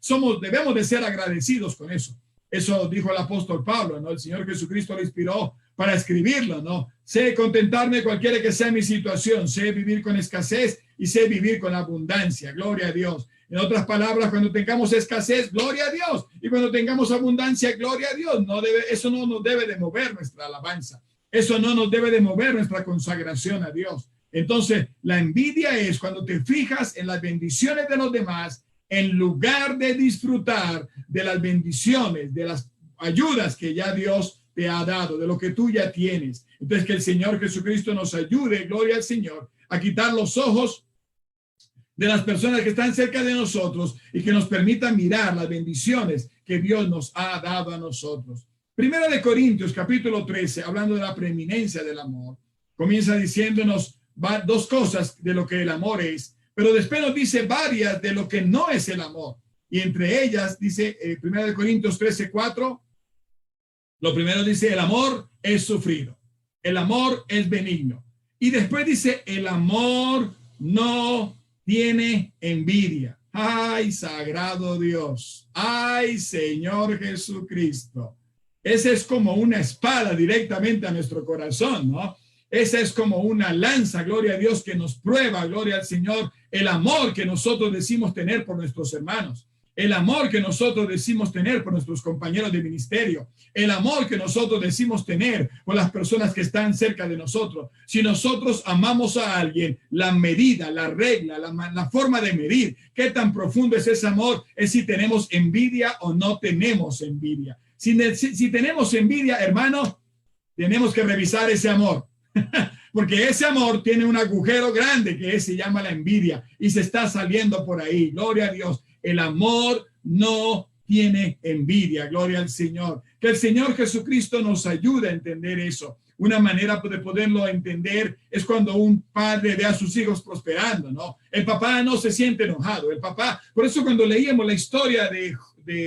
debemos de ser agradecidos con eso. Eso dijo el apóstol Pablo, ¿no? El Señor Jesucristo lo inspiró para escribirlo, ¿no? Sé contentarme cualquiera que sea mi situación, sé vivir con escasez y sé vivir con abundancia. Gloria a Dios. En otras palabras, cuando tengamos escasez, gloria a Dios. Y cuando tengamos abundancia, gloria a Dios. Eso no nos debe de mover nuestra alabanza. Eso no nos debe de mover nuestra consagración a Dios. Entonces, la envidia es cuando te fijas en las bendiciones de los demás, en lugar de disfrutar de las bendiciones, de las ayudas que ya Dios te ha dado, de lo que tú ya tienes. Entonces, que el Señor Jesucristo nos ayude, gloria al Señor, a quitar los ojos de las personas que están cerca de nosotros y que nos permita mirar las bendiciones que Dios nos ha dado a nosotros. Primera de Corintios, capítulo 13, hablando de la preeminencia del amor, comienza diciéndonos dos cosas de lo que el amor es, pero después nos dice varias de lo que no es el amor. Y entre ellas dice, 1 Corintios 13:4, lo primero dice, el amor es sufrido, el amor es benigno. Y después dice, el amor no tiene envidia. Ay, sagrado Dios, ay, Señor Jesucristo. Esa es como una espada directamente a nuestro corazón, ¿no? Esa es como una lanza, gloria a Dios, que nos prueba, gloria al Señor, el amor que nosotros decimos tener por nuestros hermanos, el amor que nosotros decimos tener por nuestros compañeros de ministerio, el amor que nosotros decimos tener por las personas que están cerca de nosotros. Si nosotros amamos a alguien, la medida, la regla, la forma de medir qué tan profundo es ese amor es si tenemos envidia o no tenemos envidia. Si tenemos envidia, hermano, tenemos que revisar ese amor. Porque ese amor tiene un agujero grande que se llama la envidia y se está saliendo por ahí. Gloria a Dios. El amor no tiene envidia. Gloria al Señor. Que el Señor Jesucristo nos ayude a entender eso. Una manera de poderlo entender es cuando un padre ve a sus hijos prosperando, ¿no? El papá no se siente enojado. El papá, por eso cuando leíamos la historia de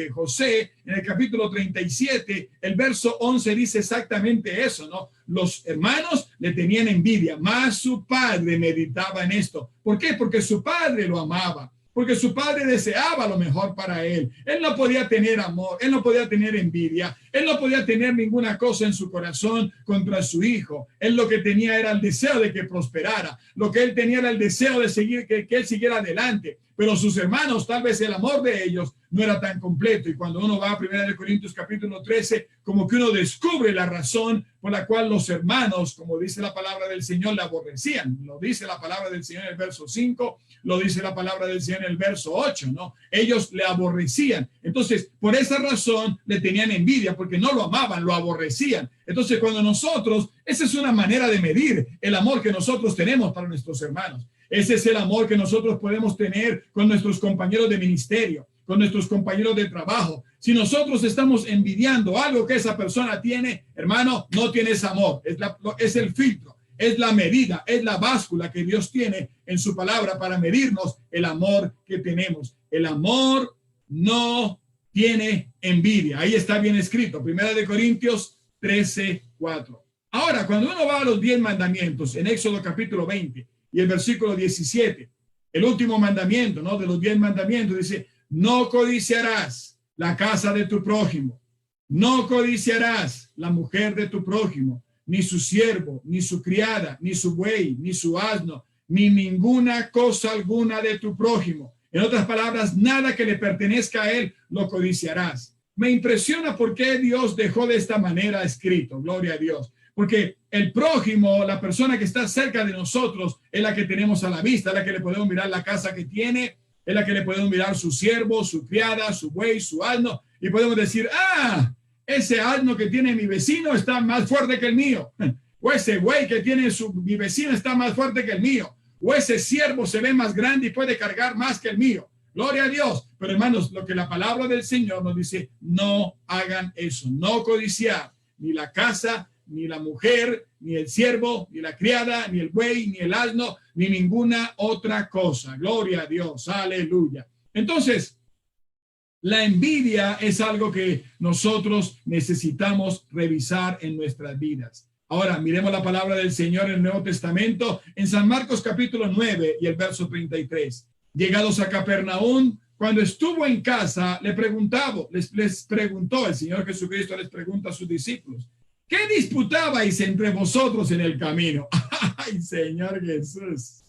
José en el capítulo 37, el verso 11 dice exactamente eso, ¿no? Los hermanos le tenían envidia, mas su padre meditaba en esto. ¿Por qué? Porque su padre lo amaba, porque su padre deseaba lo mejor para él. Él no podía tener amor, él no podía tener envidia, él no podía tener ninguna cosa en su corazón contra su hijo. Él lo que tenía era el deseo de que prosperara, lo que él tenía era el deseo de seguir, que él siguiera adelante. Pero sus hermanos, tal vez el amor de ellos no era tan completo. Y cuando uno va a 1 Corintios capítulo 13, como que uno descubre la razón por la cual los hermanos, como dice la palabra del Señor, le aborrecían. Lo dice la palabra del Señor en el verso 5, lo dice la palabra del Señor en el verso 8, ¿no? Ellos le aborrecían. Entonces, por esa razón le tenían envidia, porque no lo amaban, lo aborrecían. Entonces, cuando nosotros, esa es una manera de medir el amor que nosotros tenemos para nuestros hermanos. Ese es el amor que nosotros podemos tener con nuestros compañeros de ministerio, con nuestros compañeros de trabajo. Si nosotros estamos envidiando algo que esa persona tiene, hermano, no tienes amor. Es el filtro. Es la medida, es la báscula que Dios tiene en su palabra para medirnos el amor que tenemos. El amor no tiene envidia. Ahí está bien escrito. 1 Corintios 13:4. Ahora, cuando uno va a los 10 mandamientos en Éxodo capítulo 20 y el versículo 17, el último mandamiento, ¿no? De los 10 mandamientos dice, no codiciarás la casa de tu prójimo, no codiciarás la mujer de tu prójimo, ni su siervo, ni su criada, ni su buey, ni su asno, ni ninguna cosa alguna de tu prójimo. En otras palabras, nada que le pertenezca a él lo codiciarás. Me impresiona por qué Dios dejó de esta manera escrito, gloria a Dios. Porque el prójimo, la persona que está cerca de nosotros, es la que tenemos a la vista, es la que le podemos mirar la casa que tiene, es la que le podemos mirar su siervo, su criada, su buey, su asno, y podemos decir, ese asno que tiene mi vecino está más fuerte que el mío, o ese buey que tiene mi vecino está más fuerte que el mío, o ese siervo se ve más grande y puede cargar más que el mío. Gloria a Dios. Pero hermanos, lo que la palabra del Señor nos dice, no hagan eso, no codiciar ni la casa, ni la mujer, ni el siervo, ni la criada, ni el buey, ni el asno, ni ninguna otra cosa. Gloria a Dios, aleluya. Entonces, la envidia es algo que nosotros necesitamos revisar en nuestras vidas. Ahora, miremos la palabra del Señor en el Nuevo Testamento, en San Marcos capítulo 9 y el verso 33. Llegados a Capernaum, cuando estuvo en casa, les preguntó, el Señor Jesucristo les pregunta a sus discípulos, ¿qué disputabais entre vosotros en el camino? ¡Ay, Señor Jesús!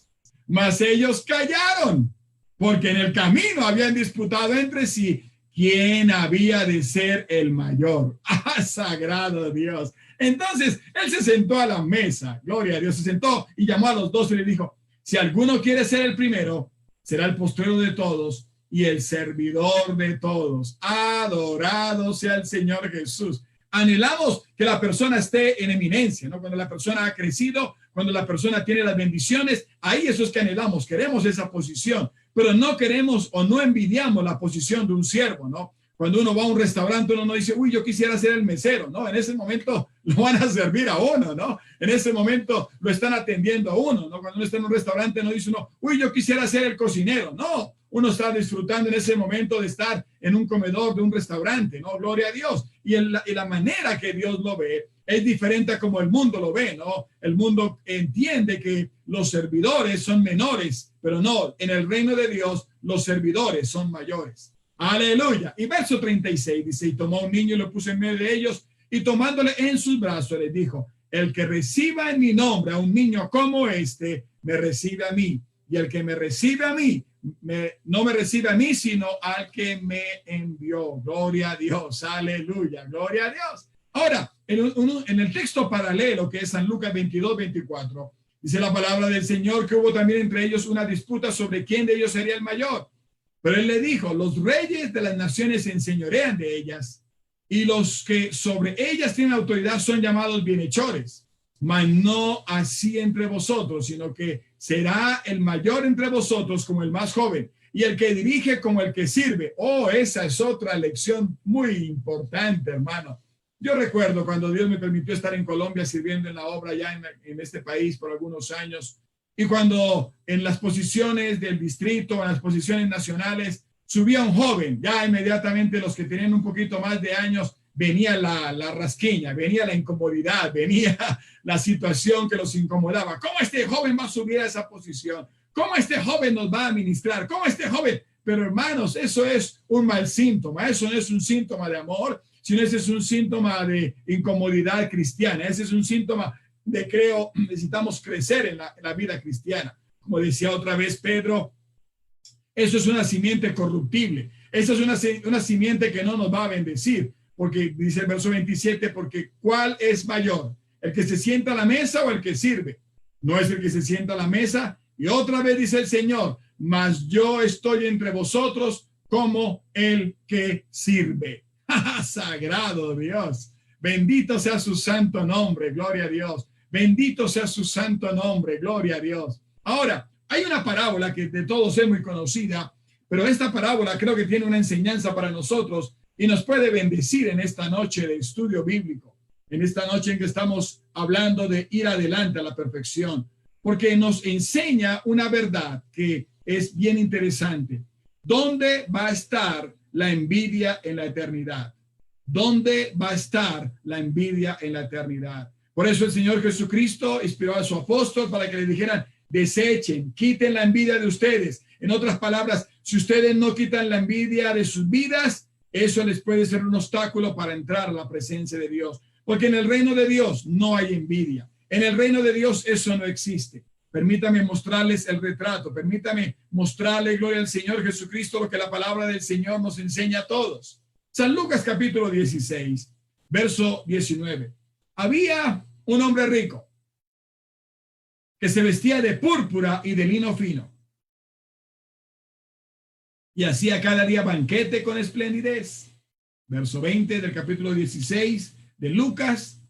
Mas ellos callaron, porque en el camino habían disputado entre sí quién había de ser el mayor. ¡Ah, sagrado Dios! Entonces, él se sentó a la mesa, gloria a Dios, se sentó y llamó a los 12 y le dijo, si alguno quiere ser el primero, será el postrero de todos y el servidor de todos. Adorado sea el Señor Jesús. Anhelamos que la persona esté en eminencia, ¿no? Cuando la persona ha crecido, cuando la persona tiene las bendiciones, ahí eso es que anhelamos, queremos esa posición, pero no queremos o no envidiamos la posición de un siervo, ¿no? Cuando uno va a un restaurante, uno no dice, uy, yo quisiera ser el mesero, ¿no? En ese momento lo van a servir a uno, ¿no? En ese momento lo están atendiendo a uno, ¿no? Cuando uno está en un restaurante, no dice uno, uy, yo quisiera ser el cocinero, no. Uno está disfrutando en ese momento de estar en un comedor de un restaurante, ¿no? Gloria a Dios. Y la manera que Dios lo ve es diferente a como el mundo lo ve, ¿no? El mundo entiende que los servidores son menores, pero no, en el reino de Dios los servidores son mayores. Aleluya. Y verso 36 dice, y tomó un niño y lo puso en medio de ellos, y tomándole en sus brazos les dijo, el que reciba en mi nombre a un niño como este, me recibe a mí. Y el que me recibe a mí, no me recibe a mí, sino al que me envió. Gloria a Dios, aleluya, gloria a Dios. Ahora, en el texto paralelo que es San Lucas 22:24, dice la palabra del Señor que hubo también entre ellos una disputa sobre quién de ellos sería el mayor. Pero él le dijo, los reyes de las naciones se enseñorean de ellas, y los que sobre ellas tienen autoridad son llamados bienhechores. Mas no así entre vosotros, sino que será el mayor entre vosotros como el más joven, y el que dirige como el que sirve. Oh, esa es otra lección muy importante, hermano. Yo recuerdo cuando Dios me permitió estar en Colombia sirviendo en la obra ya en este país por algunos años, y cuando en las posiciones del distrito, en las posiciones nacionales, subía un joven, ya inmediatamente los que tenían un poquito más de años, venía la rasquiña, venía la incomodidad, venía la situación que los incomodaba. ¿Cómo este joven va a subir a esa posición? ¿Cómo este joven nos va a administrar? ¿Cómo este joven? Pero hermanos, eso es un mal síntoma, eso no es un síntoma de amor, sino ese es un síntoma de incomodidad cristiana, ese es un síntoma de necesitamos crecer en la vida cristiana. Como decía otra vez Pedro, eso es una simiente corruptible, eso es una simiente que no nos va a bendecir, porque dice el verso 27, porque ¿cuál es mayor? ¿El que se sienta a la mesa o el que sirve? No es el que se sienta a la mesa. Y otra vez dice el Señor, mas yo estoy entre vosotros como el que sirve. Sagrado Dios, bendito sea su santo nombre, gloria a Dios. Bendito sea su santo nombre, gloria a Dios. Ahora, hay una parábola que de todos es muy conocida, pero esta parábola creo que tiene una enseñanza para nosotros y nos puede bendecir en esta noche de estudio bíblico. en esta noche en que estamos hablando de ir adelante a la perfección, porque nos enseña una verdad que es bien interesante. ¿Dónde va a estar la envidia en la eternidad? ¿Dónde va a estar la envidia en la eternidad? Por eso el Señor Jesucristo inspiró a su apóstol para que le dijeran, desechen, quiten la envidia de ustedes. En otras palabras, si ustedes no quitan la envidia de sus vidas, eso les puede ser un obstáculo para entrar a la presencia de Dios. Porque en el reino de Dios no hay envidia. En el reino de Dios eso no existe. Permítame mostrarles el retrato. Permítame mostrarle, gloria al Señor Jesucristo, lo que la palabra del Señor nos enseña a todos. San Lucas capítulo 16, verso 19. Había un hombre rico que se vestía de púrpura y de lino fino y hacía cada día banquete con esplendidez. Verso 20 del capítulo 16 de Lucas.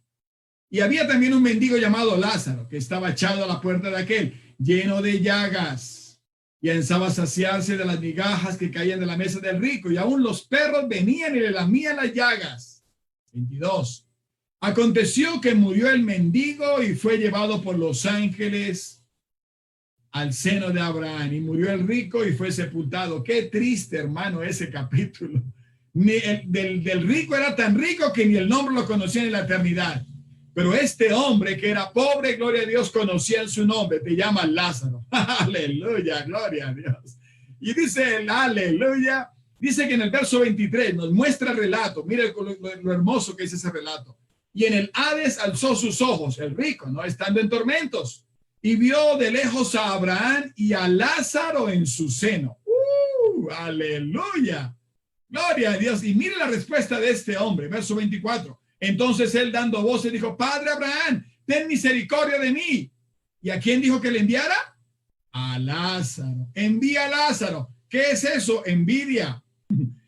Y había también un mendigo llamado Lázaro, que estaba echado a la puerta de aquel, lleno de llagas, y ansaba saciarse de las migajas que caían de la mesa del rico, y aún los perros venían y le lamían las llagas. 22. Aconteció que murió el mendigo y fue llevado por los ángeles al seno de Abraham, y murió el rico y fue sepultado. Qué triste, hermano, ese capítulo. Del rico era tan rico que ni el nombre lo conocían en la eternidad. Pero este hombre que era pobre, gloria a Dios, conocía su nombre. Te llama Lázaro. Aleluya, gloria a Dios. Y dice el aleluya. Dice que en el verso 23 nos muestra el relato. Mire lo hermoso que es ese relato. Y en el Hades alzó sus ojos, el rico, no estando en tormentos, y vio de lejos a Abraham y a Lázaro en su seno. Aleluya. Gloria a Dios. Y mire la respuesta de este hombre, verso 24. Entonces él dando voces dijo, Padre Abraham, ten misericordia de mí. ¿Y a quién dijo que le enviara? A Lázaro. Envía a Lázaro. ¿Qué es eso? Envidia.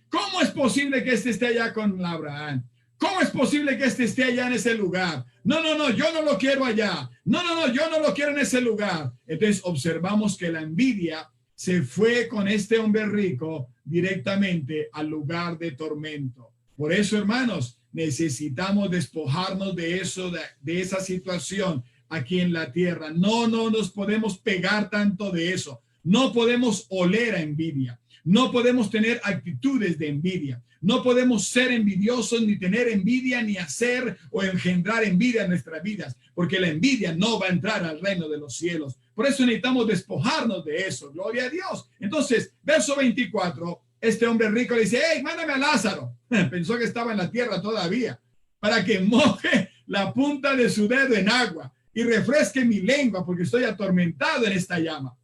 ¿Cómo es posible que este esté allá con Abraham? ¿Cómo es posible que este esté allá en ese lugar? No, yo no lo quiero allá. No, yo no lo quiero en ese lugar. Entonces observamos que la envidia se fue con este hombre rico directamente al lugar de tormento. Por eso, hermanos, necesitamos despojarnos de eso, de esa situación aquí en la tierra. No nos podemos pegar tanto de eso. No podemos oler a envidia. No podemos tener actitudes de envidia. No podemos ser envidiosos, ni tener envidia, ni hacer o engendrar envidia en nuestras vidas, porque la envidia no va a entrar al reino de los cielos. Por eso necesitamos despojarnos de eso. Gloria a Dios. Entonces, verso 24, este hombre rico le dice, hey, mándame a Lázaro. Pensó que estaba en la tierra todavía, para que moje la punta de su dedo en agua y refresque mi lengua, porque estoy atormentado en esta llama.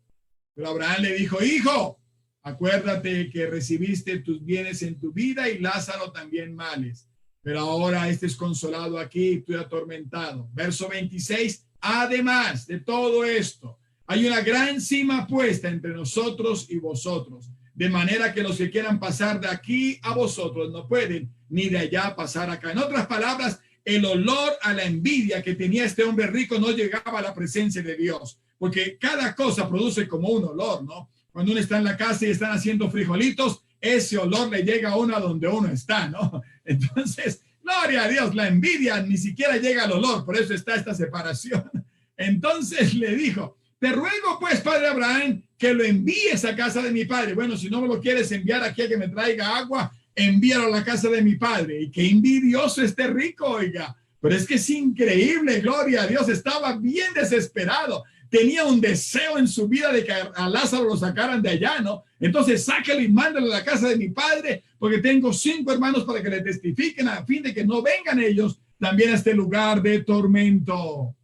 Pero Abraham le dijo, hijo, acuérdate que recibiste tus bienes en tu vida y Lázaro también males. Pero ahora este es consolado aquí y tú atormentado. Verso 26, además de todo esto, hay una gran cima puesta entre nosotros y vosotros, de manera que los que quieran pasar de aquí a vosotros no pueden, ni de allá pasar acá. En otras palabras, el olor a la envidia que tenía este hombre rico no llegaba a la presencia de Dios, porque cada cosa produce como un olor, ¿no? Cuando uno está en la casa y están haciendo frijolitos, ese olor le llega a uno a donde uno está, ¿no? Entonces, gloria a Dios, la envidia ni siquiera llega al olor, por eso está esta separación. Entonces le dijo, te ruego pues, padre Abraham, que lo envíes a casa de mi padre. Bueno, si no me lo quieres enviar aquí a que me traiga agua, envíalo a la casa de mi padre. Y qué envidioso este rico, oiga. Pero es que es increíble, gloria a Dios, estaba bien desesperado. Tenía un deseo en su vida de que a Lázaro lo sacaran de allá, ¿no? Entonces sáquelo y mándalo a la casa de mi padre, porque tengo 5 hermanos para que le testifiquen a fin de que no vengan ellos también a este lugar de tormento.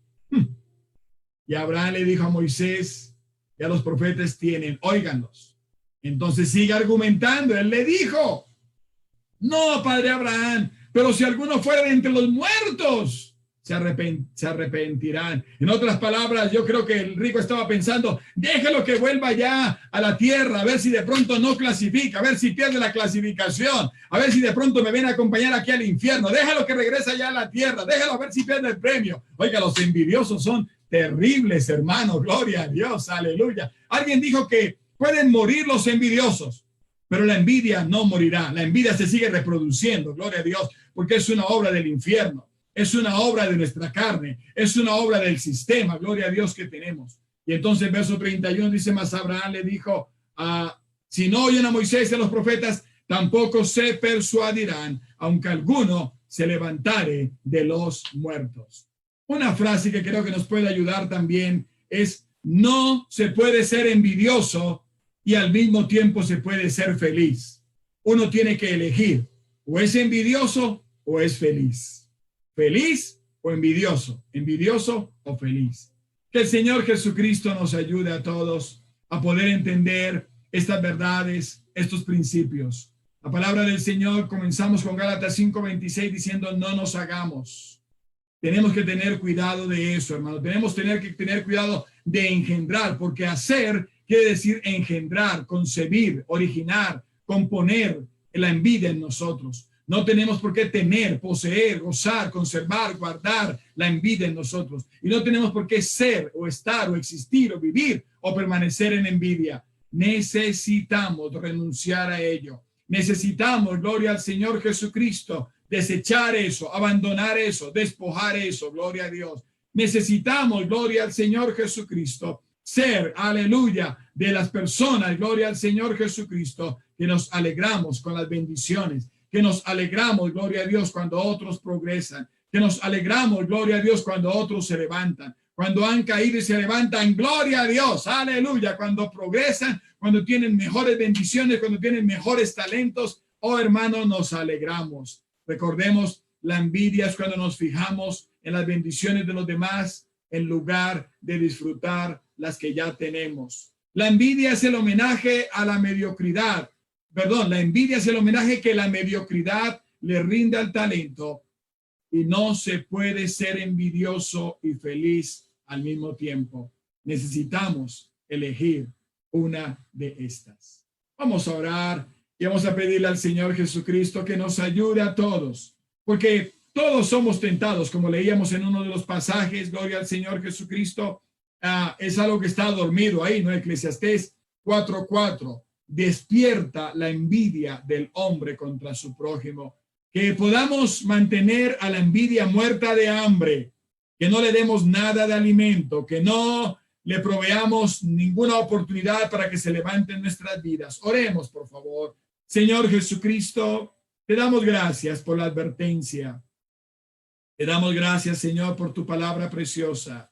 Y Abraham le dijo a Moisés y a los profetas tienen, óiganlos. Entonces sigue argumentando. Él le dijo, no, padre Abraham, pero si alguno fuera de entre los muertos, se arrepentirán. En otras palabras, yo creo que el rico estaba pensando, déjalo que vuelva ya a la tierra, a ver si de pronto no clasifica, a ver si pierde la clasificación, a ver si de pronto me ven a acompañar aquí al infierno, déjalo que regrese ya a la tierra, déjalo a ver si pierde el premio. Oiga, los envidiosos son terribles, hermano, gloria a Dios, aleluya. Alguien dijo que pueden morir los envidiosos, pero la envidia no morirá, la envidia se sigue reproduciendo, gloria a Dios, porque es una obra del infierno. es una obra de nuestra carne, es una obra del sistema, gloria a Dios, que tenemos. Y entonces verso 31 dice, mas Abraham le dijo, si no oyen a Moisés y a los profetas, tampoco se persuadirán, aunque alguno se levantare de los muertos. Una frase que creo que nos puede ayudar también es, no se puede ser envidioso y al mismo tiempo se puede ser feliz. Uno tiene que elegir, o es envidioso o es feliz. Feliz o envidioso, envidioso o feliz. Que el Señor Jesucristo nos ayude a todos a poder entender estas verdades, estos principios. La palabra del Señor, comenzamos con Gálatas 5:26 diciendo, no nos hagamos. Tenemos que tener cuidado de eso, hermano. Tenemos que tener cuidado de engendrar, porque hacer quiere decir engendrar, concebir, originar, componer la envidia en nosotros. No tenemos por qué tener, poseer, gozar, conservar, guardar la envidia en nosotros. Y no tenemos por qué ser o estar o existir o vivir o permanecer en envidia. Necesitamos renunciar a ello. Necesitamos, gloria al Señor Jesucristo, desechar eso, abandonar eso, despojar eso, gloria a Dios. Necesitamos, gloria al Señor Jesucristo, ser, aleluya, de las personas, gloria al Señor Jesucristo, que nos alegramos con las bendiciones, que nos alegramos, gloria a Dios, cuando otros progresan, que nos alegramos, gloria a Dios, cuando otros se levantan, cuando han caído y se levantan, gloria a Dios, aleluya, cuando progresan, cuando tienen mejores bendiciones, cuando tienen mejores talentos, oh hermano, nos alegramos. Recordemos, la envidia es cuando nos fijamos en las bendiciones de los demás en lugar de disfrutar las que ya tenemos. La envidia es el homenaje a la mediocridad. Perdón, la envidia es el homenaje que la mediocridad le rinde al talento, y no se puede ser envidioso y feliz al mismo tiempo. Necesitamos elegir una de estas. Vamos a orar y vamos a pedirle al Señor Jesucristo que nos ayude a todos, porque todos somos tentados, como leíamos en uno de los pasajes, gloria al Señor Jesucristo. Es algo que está dormido ahí, ¿no? Eclesiastés 4:4. Despierta la envidia del hombre contra su prójimo. Que podamos mantener a la envidia muerta de hambre, que no le demos nada de alimento, que no le proveamos ninguna oportunidad para que se levante en nuestras vidas. Oremos, por favor. Señor Jesucristo, te damos gracias por la advertencia. Te damos gracias, Señor, por tu palabra preciosa.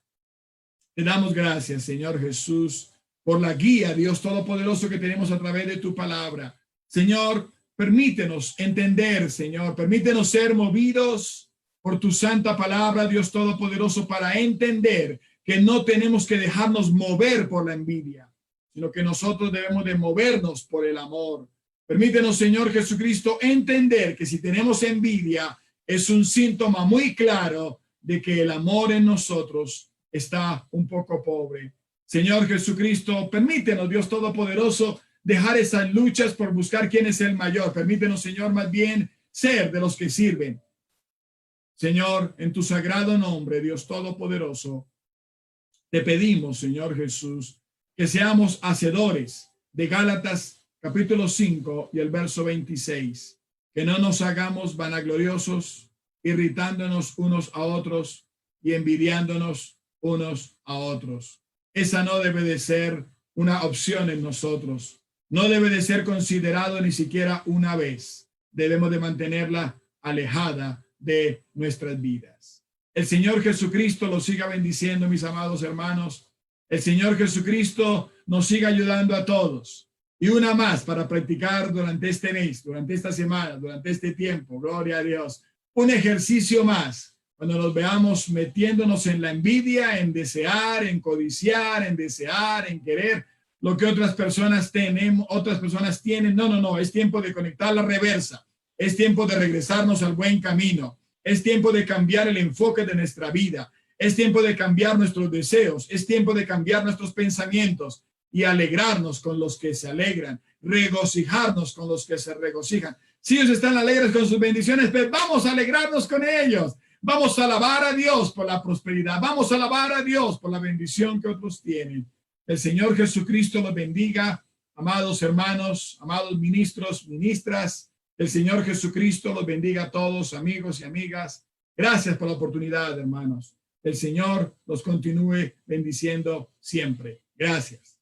Te damos gracias, Señor Jesús, por la guía, Dios Todopoderoso, que tenemos a través de tu palabra. Señor, permítenos entender, Señor, permítenos ser movidos por tu santa palabra, Dios Todopoderoso, para entender que no tenemos que dejarnos mover por la envidia, sino que nosotros debemos de movernos por el amor. Permítenos, Señor Jesucristo, entender que si tenemos envidia, es un síntoma muy claro de que el amor en nosotros está un poco pobre. Señor Jesucristo, permítenos, Dios Todopoderoso, dejar esas luchas por buscar quién es el mayor. Permítenos, Señor, más bien ser de los que sirven. Señor, en tu sagrado nombre, Dios Todopoderoso, te pedimos, Señor Jesús, que seamos hacedores de Gálatas capítulo 5 y el verso 26. Que no nos hagamos vanagloriosos, irritándonos unos a otros y envidiándonos unos a otros. Esa no debe de ser una opción en nosotros. No debe de ser considerado ni siquiera una vez. Debemos de mantenerla alejada de nuestras vidas. El Señor Jesucristo los siga bendiciendo, mis amados hermanos. El Señor Jesucristo nos siga ayudando a todos. Y una más para practicar durante este mes, durante esta semana, durante este tiempo. Gloria a Dios. Un ejercicio más. Cuando nos veamos metiéndonos en la envidia, en desear, en codiciar, en desear, en querer lo que otras personas tienen. No. Es tiempo de conectar la reversa. Es tiempo de regresarnos al buen camino. Es tiempo de cambiar el enfoque de nuestra vida. Es tiempo de cambiar nuestros deseos. Es tiempo de cambiar nuestros pensamientos y alegrarnos con los que se alegran, regocijarnos con los que se regocijan. Si ellos están alegres con sus bendiciones, pues vamos a alegrarnos con ellos. Vamos a alabar a Dios por la prosperidad. Vamos a alabar a Dios por la bendición que otros tienen. El Señor Jesucristo los bendiga, amados hermanos, amados ministros, ministras. El Señor Jesucristo los bendiga a todos, amigos y amigas. Gracias por la oportunidad, hermanos. El Señor los continúe bendiciendo siempre. Gracias.